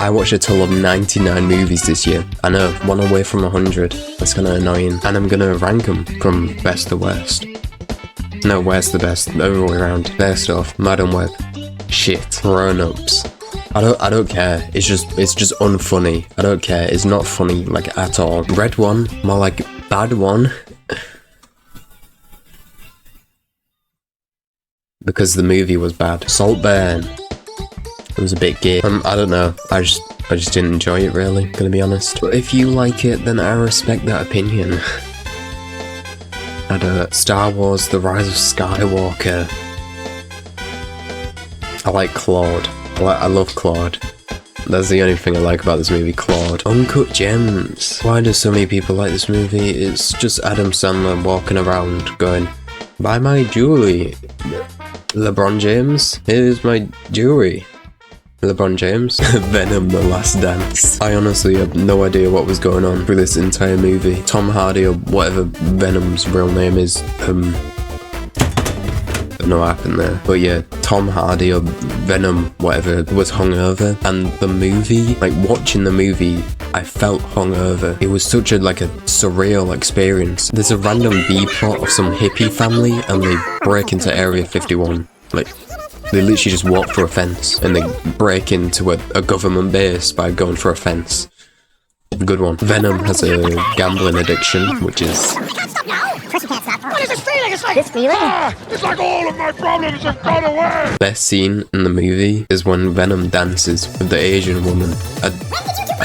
I watched a total of 99 movies this year. I know, one away from 100. That's kind of annoying. And I'm gonna rank them from best to worst. No, worst to best, the other way around. Best of Madam Web. Shit. Grown-ups. I don't care. It's just unfunny. I don't care. It's not funny, like, at all. Red One, more like Bad One. Because the movie was bad. Saltburn. It was a bit gay. I don't know. I just didn't enjoy it, really, gonna be honest. But if you like it, then I respect that opinion. And Star Wars: The Rise of Skywalker. I like Claude. I love Claude. That's the only thing I like about this movie, Claude. Uncut Gems. Why do so many people like this movie? It's just Adam Sandler walking around going, "Buy my jewelry, LeBron James. Here's my jewelry, LeBron James." Venom: The Last Dance. I honestly have no idea what was going on through this entire movie. Tom Hardy, or whatever Venom's real name is, don't know what happened there. But yeah, Tom Hardy, or Venom, whatever, was hungover. And the movie, like watching the movie, I felt hungover. It was such a surreal experience. There's a random B-plot of some hippie family and they break into Area 51. Like, they literally just walk through a fence and they break into a government base by going through a fence. Good one. Venom has a gambling addiction, which is... What is this feeling? It's like... This feeling? It's like all of my problems have gone away! Best scene in the movie is when Venom dances with the Asian woman. I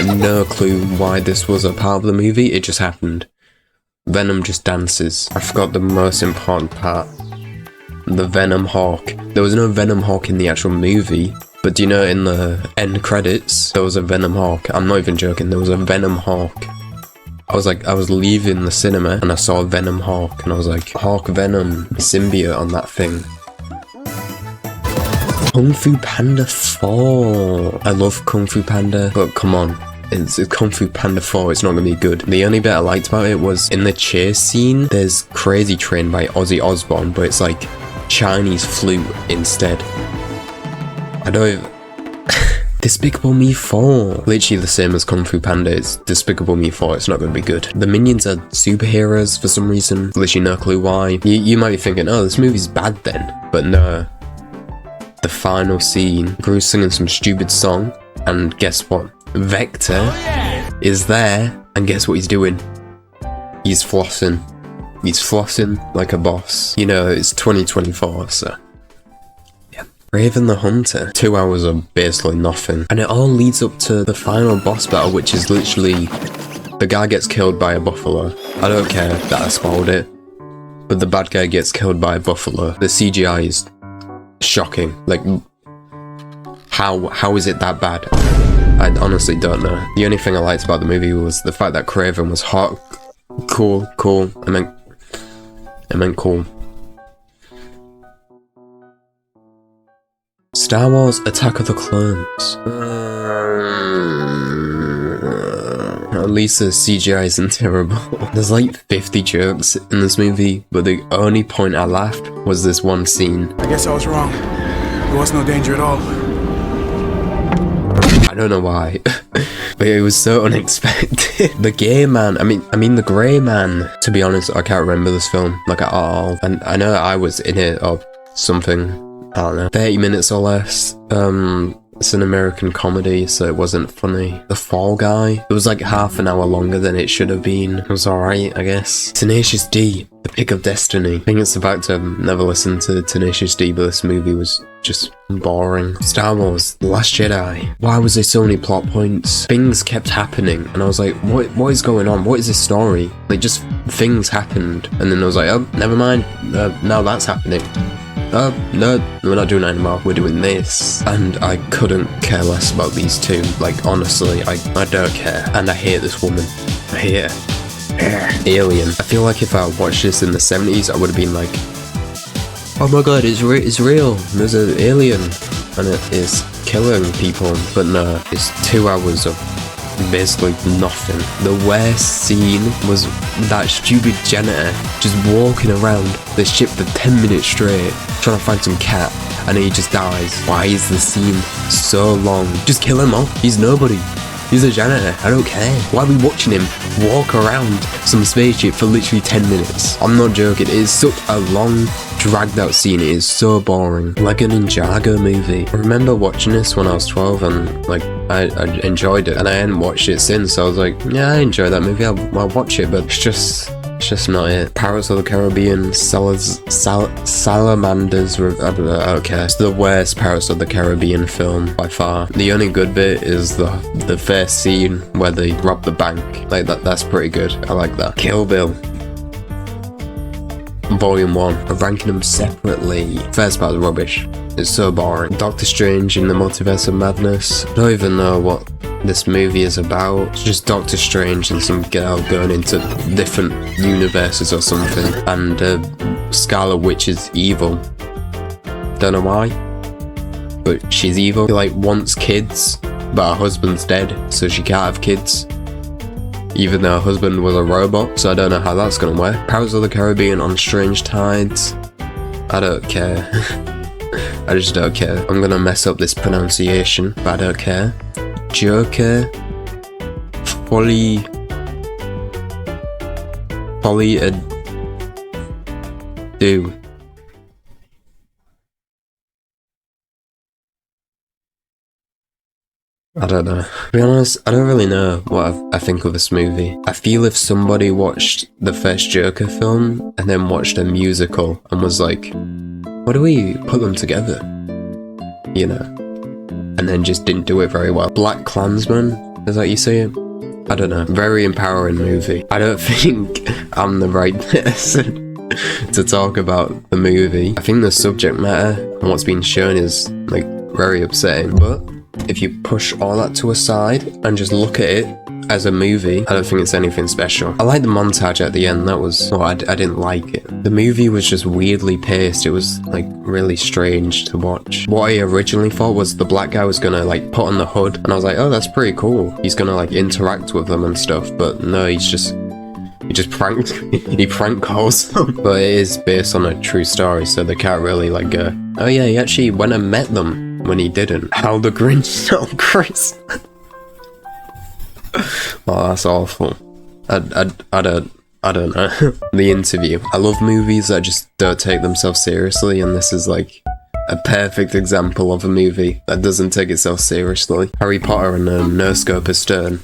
had no clue why this was a part of the movie, it just happened. Venom just dances. I forgot the most important part. The Venom Hawk. There was no Venom Hawk in the actual movie, but do you know in the end credits, there was a Venom Hawk. I'm not even joking, there was a Venom Hawk. I was leaving the cinema and I saw a Venom Hawk and I was like, Hawk Venom symbiote on that thing. Kung Fu Panda 4. I love Kung Fu Panda, but come on. It's Kung Fu Panda 4, it's not gonna be good. The only bit I liked about it was in the chase scene, there's Crazy Train by Ozzy Osbourne, but it's like Chinese flute instead. I don't even... Despicable Me 4. Literally the same as Kung Fu Panda, it's Despicable Me 4, it's not gonna be good. The Minions are superheroes for some reason, literally no clue why. You might be thinking, oh, this movie's bad then, but no. The final scene, Gru's singing some stupid song, and guess what? Vector is there, and guess what he's doing? He's flossing. He's flossing like a boss. You know, it's 2024, so... Raven the Hunter. 2 hours of basically nothing. And it all leads up to the final boss battle, which is literally the guy gets killed by a buffalo. I don't care that I spoiled it, but the bad guy gets killed by a buffalo. The CGI is shocking. Like, how is it that bad? I honestly don't know. The only thing I liked about the movie was the fact that Craven was hot. Cool. I meant cool. Star Wars: Attack of the Clones. At least the CGI isn't terrible. There's like 50 jokes in this movie, but the only point I laughed was this one scene. I guess I was wrong. There was no danger at all. I don't know why, but it was so unexpected. The gay man, I mean the grey man. To be honest, I can't remember this film, like at all. And I know I was in it or something. I don't know, 30 minutes or less. It's an American comedy, so it wasn't funny. The Fall Guy, it was like half an hour longer than it should have been. It was alright, I guess. Tenacious D, The Pick of Destiny. I think it's the fact I've never listened to Tenacious D, but this movie was just boring. Star Wars: The Last Jedi. Why was there so many plot points? Things kept happening, and I was like, what is going on? What is this story? Like, just things happened, and then I was like, oh, never mind. Now that's happening. Oh, no, we're not doing that anymore, we're doing this. And I couldn't care less about these two. Like, honestly, I don't care. And I hate this woman. I hate her. Alien. I feel like if I watched this in the 70s, I would have been like, oh my god, it's real. There's an alien. And it is killing people. But no, it's 2 hours of basically nothing. The worst scene was that stupid janitor just walking around the ship for 10 minutes straight trying to find some cat, and he just dies. Why is the scene so long? Just kill him off. He's nobody. He's a janitor. I don't care. Why are we watching him walk around some spaceship for literally 10 minutes? I'm not joking. It is such a long, dragged out scene. It is so boring. Like a Ninjago movie. I remember watching this when I was 12 and like I enjoyed it, and I hadn't watched it since. So I was like, yeah, I enjoy that movie. I'll watch it, but it's just not it. Pirates of the Caribbean, Salamanders, I don't care. It's the worst Pirates of the Caribbean film by far. The only good bit is the first scene where they rob the bank. Like that's pretty good. I like that. Kill Bill. Volume 1. I'm ranking them separately. First part's rubbish. It's so boring. Doctor Strange in the Multiverse of Madness. I don't even know what this movie is about. It's just Doctor Strange and some girl going into different universes or something. And Scarlet Witch is evil. Don't know why, but she's evil. She like wants kids, but her husband's dead, so she can't have kids. Even though her husband was a robot, so I don't know how that's gonna work. Pirates of the Caribbean on Strange Tides. I don't care. I just don't care. I'm gonna mess up this pronunciation, but I don't care. Joker. Folly do. I don't know. To be honest, I don't really know what I think of this movie. I feel if somebody watched the first Joker film and then watched a musical and was like, why do we put them together? You know? And then just didn't do it very well. Black Klansman, is that you say it? I don't know. Very empowering movie. I don't think I'm the right person to talk about the movie. I think the subject matter and what's being shown is like very upsetting, but if you push all that to a side and just look at it as a movie, I don't think it's anything special. I like the montage at the end. That was, well, I didn't like it. The movie was just weirdly paced. It was like really strange to watch. What I originally thought was the black guy was gonna like put on the hood, and I was like, oh, that's pretty cool. He's gonna like interact with them and stuff, but no, he just pranked. He prank calls them. But it is based on a true story, so they can't really like go, oh yeah, he actually went and met them when he didn't. How the Grinch stole Christmas. Oh, that's awful. I don't know. The Interview. I love movies that just don't take themselves seriously, and this is like a perfect example of a movie that doesn't take itself seriously. Harry Potter and No Scope Stone.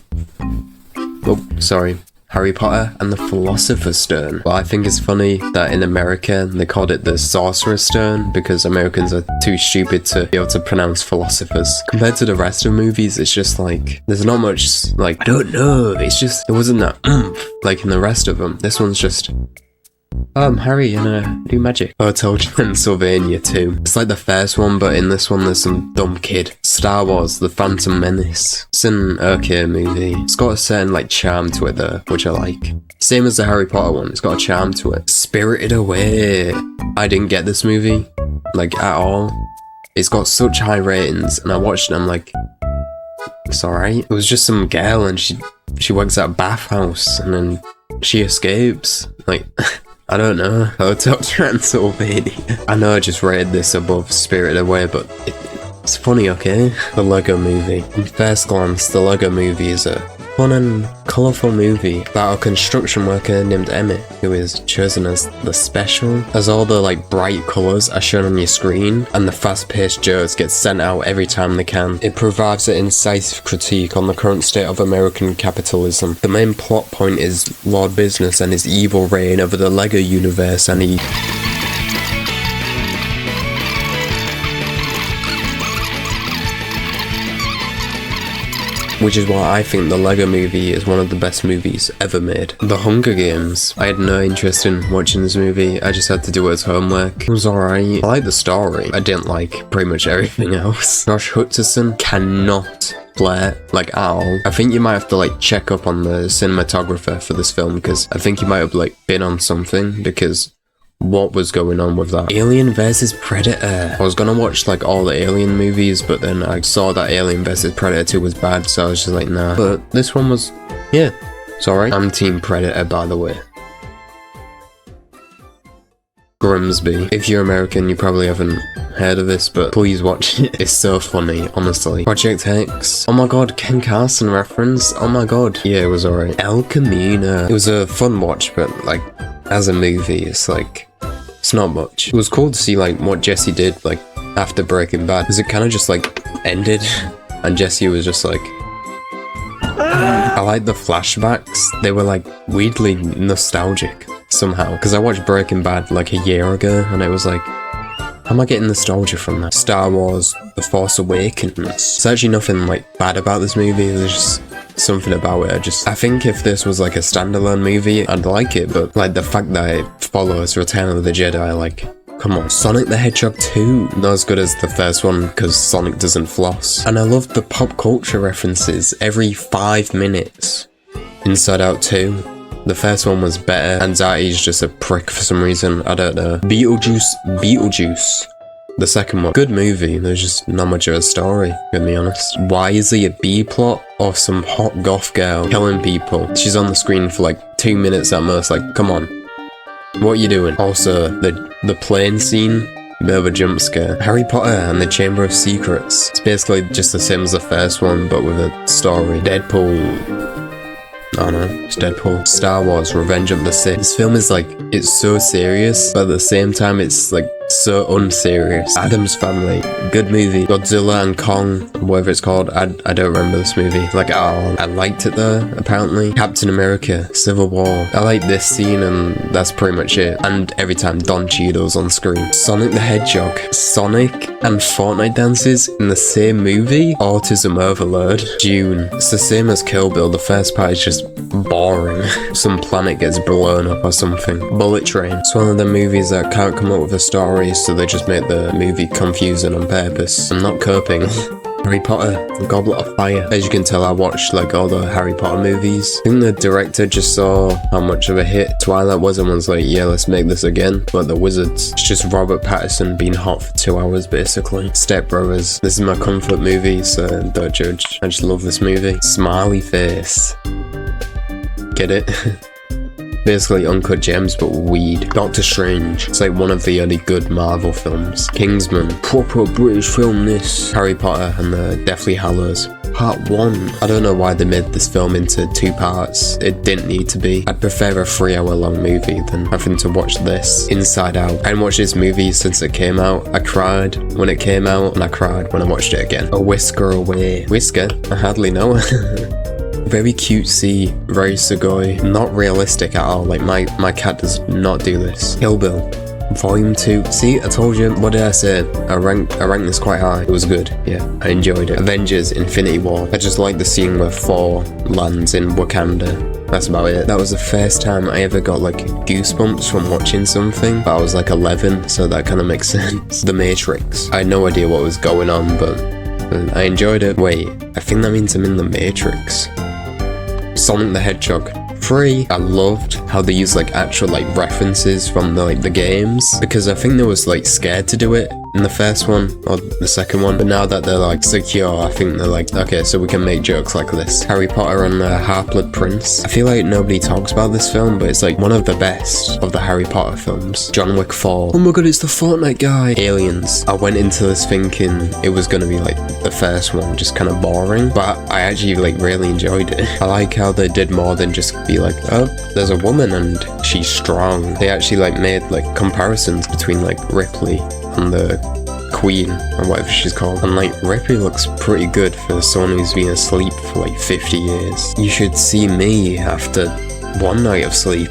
Oh, sorry. Harry Potter and the Philosopher's Stone. Well, I think it's funny that in America they called it the Sorcerer's Stone because Americans are too stupid to be able to pronounce philosophers. Compared to the rest of movies, it's just like, there's not much, like, I don't know, it's just, there wasn't that oomph like in the rest of them. This one's just, I'm Harry and do magic. Hotel Transylvania 2. It's like the first one, but in this one there's some dumb kid. Star Wars, The Phantom Menace. It's an okay movie. It's got a certain like charm to it though, which I like. Same as the Harry Potter one, it's got a charm to it. Spirited Away. I didn't get this movie, like at all. It's got such high ratings, and I watched it and I'm like, it's alright. It was just some girl and she works at a bathhouse and then she escapes. Like, I don't know. Hotel Transylvania. I know I just rated this above Spirited Away, but it's funny, okay? The Lego Movie. On first glance, the Lego Movie is a fun and colourful movie about a construction worker named Emmett who is chosen as the special, as all the like bright colours are shown on your screen and the fast-paced jokes get sent out every time they can. It provides an incisive critique on the current state of American capitalism. The main plot point is Lord Business and his evil reign over the Lego universe, and he which is why I think the Lego Movie is one of the best movies ever made. The Hunger Games. I had no interest in watching this movie, I just had to do it as homework. It was alright. I liked the story. I didn't like pretty much everything else. Josh Hutcherson cannot play like at all. I think you might have to like check up on the cinematographer for this film, because I think he might have like been on something, because what was going on with that? Alien vs Predator. I was gonna watch like all the Alien movies, but then I saw that Alien vs Predator 2 was bad, so I was just like, nah. But this one was, yeah, it's alright. I'm Team Predator, by the way. Grimsby. If you're American, you probably haven't heard of this, but please watch it. It's so funny, honestly. Project X. Oh my god, Ken Carson reference. Oh my god. Yeah, it was alright. El Camino. It was a fun watch, but like, as a movie, it's like, it's not much. It was cool to see like what Jesse did like after Breaking Bad, because it kind of just like ended, and Jesse was just like, I like the flashbacks. They were like weirdly nostalgic somehow, because I watched Breaking Bad like a year ago, and it was like, how am I getting nostalgia from that? Star Wars The Force Awakens. There's actually nothing like bad about this movie. There's just something about it. I think if this was like a standalone movie, I'd like it, but like the fact that it follows Return of the Jedi, like, come on. Sonic the Hedgehog 2, not as good as the first one because Sonic doesn't floss. And I love the pop culture references every 5 minutes. Inside Out 2. The first one was better. Anxiety's just a prick for some reason. I don't know. Beetlejuice. The second one. Good movie. There's just not much of a story, to be honest. Why is he a B-plot or some hot goth girl killing people? She's on the screen for like 2 minutes at most. Like, come on. What are you doing? Also, the plane scene. Bit of a jump scare. Harry Potter and the Chamber of Secrets. It's basically just the same as the first one, but with a story. Deadpool. I don't know, it's Deadpool. Star Wars, Revenge of the Sith. This film is like, it's so serious, but at the same time, it's like so unserious. Addams Family, good movie. Godzilla and Kong, whatever it's called. I don't remember this movie like at all. I liked it though, apparently. Captain America, Civil War. I like this scene, and that's pretty much it. And every time Don Cheadle's on screen. Sonic the Hedgehog. Sonic and Fortnite dances in the same movie? Autism overload. Dune. It's the same as Kill Bill. The first part is just boring. Some planet gets blown up or something. Bullet Train. It's one of the movies that can't come up with a story, so they just make the movie confusing on purpose. I'm not coping. Harry Potter, The Goblet of Fire. As you can tell, I watched like all the Harry Potter movies. I think the director just saw how much of a hit Twilight was and was like, yeah, let's make this again. But the Wizards, it's just Robert Pattinson being hot for 2 hours basically. Step Brothers, this is my comfort movie, so don't judge. I just love this movie. Smiley Face. Get it? Basically Uncut Gems, but weed. Doctor Strange. It's like one of the only good Marvel films. Kingsman. Proper British film, this. Harry Potter and the Deathly Hallows. Part 1. I don't know why they made this film into 2 parts. It didn't need to be. I'd prefer a 3-hour-long movie than having to watch this. Inside Out. I hadn't watched this movie since it came out. I cried when it came out, and I cried when I watched it again. A Whisker Away. Whisker? I hardly know her. Very cutesy, very sugoi, not realistic at all. Like my cat does not do this. Kill Bill, Volume 2. See, I told you. What did I say? I ranked this quite high. It was good. Yeah, I enjoyed it. Avengers: Infinity War. I just like the scene where Thor lands in Wakanda. That's about it. That was the first time I ever got like goosebumps from watching something. But I was like 11, so that kind of makes sense. The Matrix. I had no idea what was going on, but I enjoyed it. Wait, I think that means I'm in the Matrix. Sonic the Hedgehog 3. I loved how they used like actual like references from the games, because I think they was like scared to do it in the first one or the second one, but now that they're like secure, I think they're like, okay, so we can make jokes like this. Harry Potter and the Half-Blood Prince. I feel like nobody talks about this film, but it's like one of the best of the Harry Potter films. John Wick 4. Oh my god, it's the Fortnite guy. Aliens. I went into this thinking it was gonna be like the first one, just kind of boring, but I actually like really enjoyed it. I like how they did more than just be like, oh, there's a woman and she's strong. They actually like made like comparisons between like Ripley and the Queen or whatever she's called, and like Ripley looks pretty good for someone who's been asleep for like 50 years. You should see me after 1 night of sleep.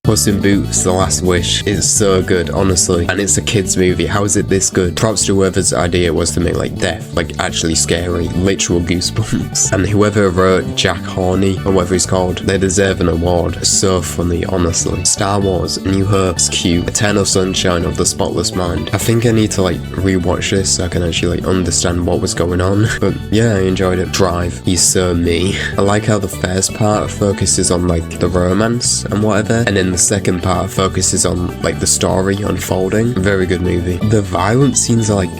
Puss in Boots: The Last Wish is so good, honestly, and it's a kids movie. How is it this good? Props to whoever's idea was to make like death like actually scary, literal goosebumps. And whoever wrote Jack Horney or whatever he's called, they deserve an award. It's so funny, honestly. Star Wars: New Hope is cute. Eternal Sunshine of the Spotless Mind. I think I need to like rewatch this so I can actually like understand what was going on. But yeah, I enjoyed it. Drive. He's so me. I like how the first part focuses on like the romance and whatever, and then the second part focuses on like the story unfolding. Very good movie. The violent scenes are like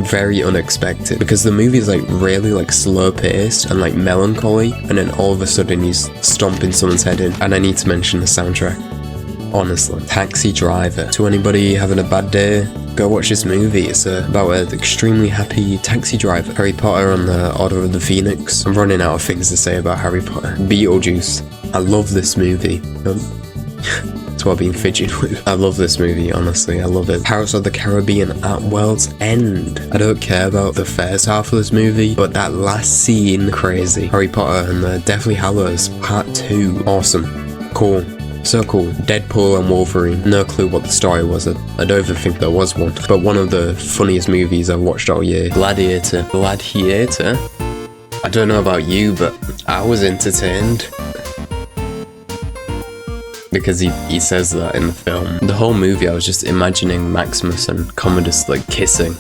very unexpected, because the movie is like really like slow paced and like melancholy, and then all of a sudden he's stomping someone's head in. And I need to mention the soundtrack. Honestly. Taxi Driver. To anybody having a bad day, go watch this movie. It's about an extremely happy taxi driver. Harry Potter and the Order of the Phoenix. I'm running out of things to say about Harry Potter. Beetlejuice. I love this movie. That's what I've been fidgeting with. I love this movie, honestly. I love it. Pirates of the Caribbean at World's End. I don't care about the first half of this movie, but that last scene, crazy. Harry Potter and the Deathly Hallows Part 2. Awesome. Cool. So cool. Deadpool and Wolverine. No clue what the story was. I don't even think there was one. But one of the funniest movies I've watched all year. Gladiator. Gladiator? I don't know about you, but I was entertained. Because he says that in the film. The whole movie I was just imagining Maximus and Commodus like kissing.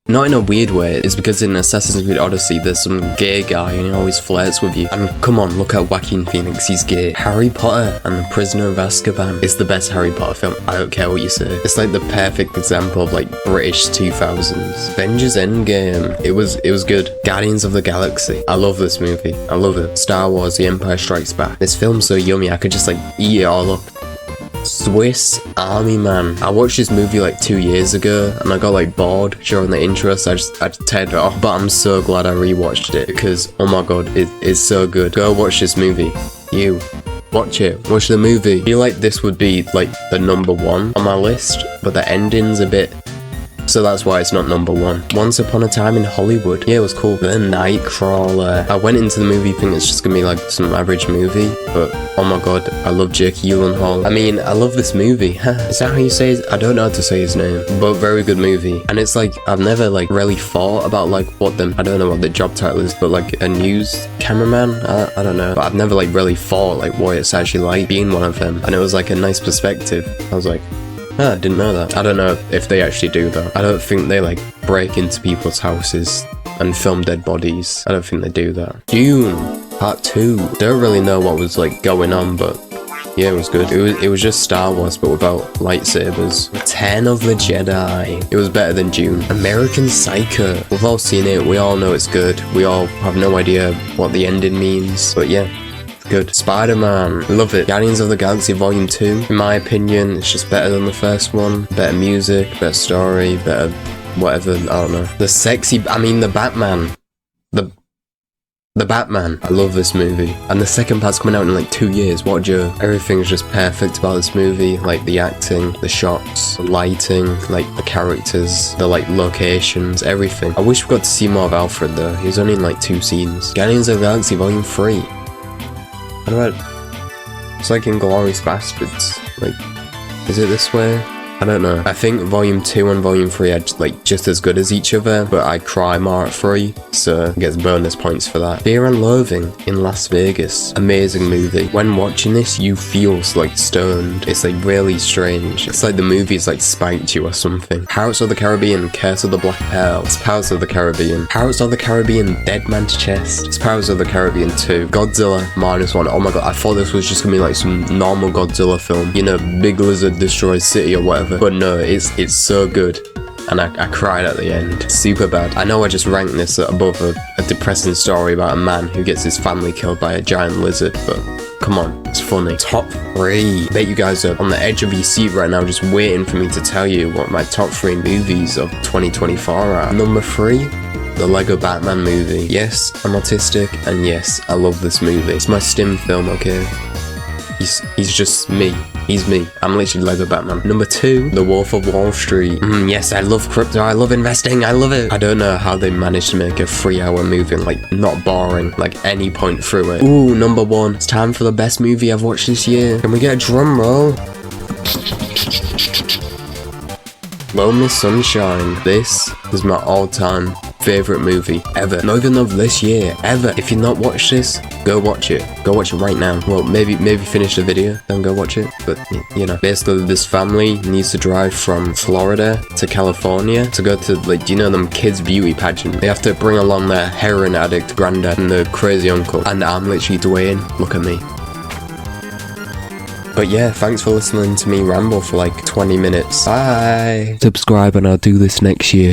Not in a weird way, it's because in Assassin's Creed Odyssey there's some gay guy and he always flirts with you. And come on, look at Joaquin Phoenix, he's gay. Harry Potter and the Prisoner of Azkaban is the best Harry Potter film, I don't care what you say. It's like the perfect example of like British 2000s. Avengers Endgame, it was good. Guardians of the Galaxy, I love this movie, I love it. Star Wars, The Empire Strikes Back. This film's so yummy, I could just like eat it all up. Swiss Army Man. I watched this movie like 2 years ago and I got like bored during the intro, so I turned it off. But I'm so glad I rewatched it because oh my god, it is so good. Go watch this movie. You watch it. Watch the movie. I feel like this would be like the #1 on my list, but the ending's a bit. So that's why it's not #1. Once Upon a Time in Hollywood. Yeah, it was cool. The Nightcrawler. I went into the movie thinking it's just gonna be like some average movie, but oh my god, I love Jake Gyllenhaal. I mean, I love this movie. Is that how you say it? I don't know how to say his name, but very good movie. And it's like, I've never like really thought about like I don't know what the job title is, but like a news cameraman? I don't know. But I've never like really thought like what it's actually like being one of them. And it was like a nice perspective. I was like, I didn't know that. I don't know if they actually do that. I don't think they like break into people's houses and film dead bodies. I don't think they do that. Dune Part 2. Don't really know what was like going on, but yeah, it was good. It was just Star Wars, but without lightsabers. Return of the Jedi. It was better than Dune. American Psycho. We've all seen it. We all know it's good. We all have no idea what the ending means, but yeah. Good. Spider-Man, love it. Guardians of the Galaxy Volume 2, in my opinion, it's just better than the first one. Better music, better story, better whatever, I don't know. The Batman. The Batman. I love this movie. And the second part's coming out in like 2 years, what a joke. Everything's just perfect about this movie, like the acting, the shots, the lighting, like the characters, the like locations, everything. I wish we got to see more of Alfred though, he was only in like 2 scenes. Guardians of the Galaxy Volume 3. What about, it's like Inglourious Bastards, like, is it this way? I don't know. I think Volume 2 and Volume 3 are just as good as each other, but I cry more at 3, so it gets bonus points for that. Fear and Loathing in Las Vegas. Amazing movie. When watching this, you feel like stoned. It's like really strange. It's like the movie's like spiked you or something. Pirates of the Caribbean, Curse of the Black Pearl. It's Pirates of the Caribbean. Pirates of the Caribbean, Dead Man's Chest. It's Pirates of the Caribbean 2. Godzilla -1. Oh my god, I thought this was just gonna be like some normal Godzilla film. You know, big lizard destroys city or whatever. But no, it's so good. And I cried at the end. Super bad. I know I just ranked this above a depressing story about a man who gets his family killed by a giant lizard, but come on, it's funny. Top 3. I bet you guys are on the edge of your seat right now just waiting for me to tell you what my top 3 movies of 2024 are. Number 3. The Lego Batman movie. Yes, I'm autistic, and yes, I love this movie. It's my stim film, okay? He's just me. He's me. I'm literally Lego Batman. Number 2, The Wolf of Wall Street. Yes, I love crypto. I love investing. I love it. I don't know how they managed to make a 3-hour movie like not boring, like any point through it. Ooh, number 1. It's time for the best movie I've watched this year. Can we get a drum roll? Lonely Sunshine. This is my all-time favorite movie ever. Not even of this year, ever. If you've not watched this, go watch it. Go watch it right now. Well, maybe finish the video, then go watch it. But, you know, basically this family needs to drive from Florida to California to go to, like, do you know them kids beauty pageant? They have to bring along their heroin addict granddad and the crazy uncle. And I'm literally Dwayne. Look at me. But yeah, thanks for listening to me ramble for like 20 minutes. Bye. Subscribe and I'll do this next year.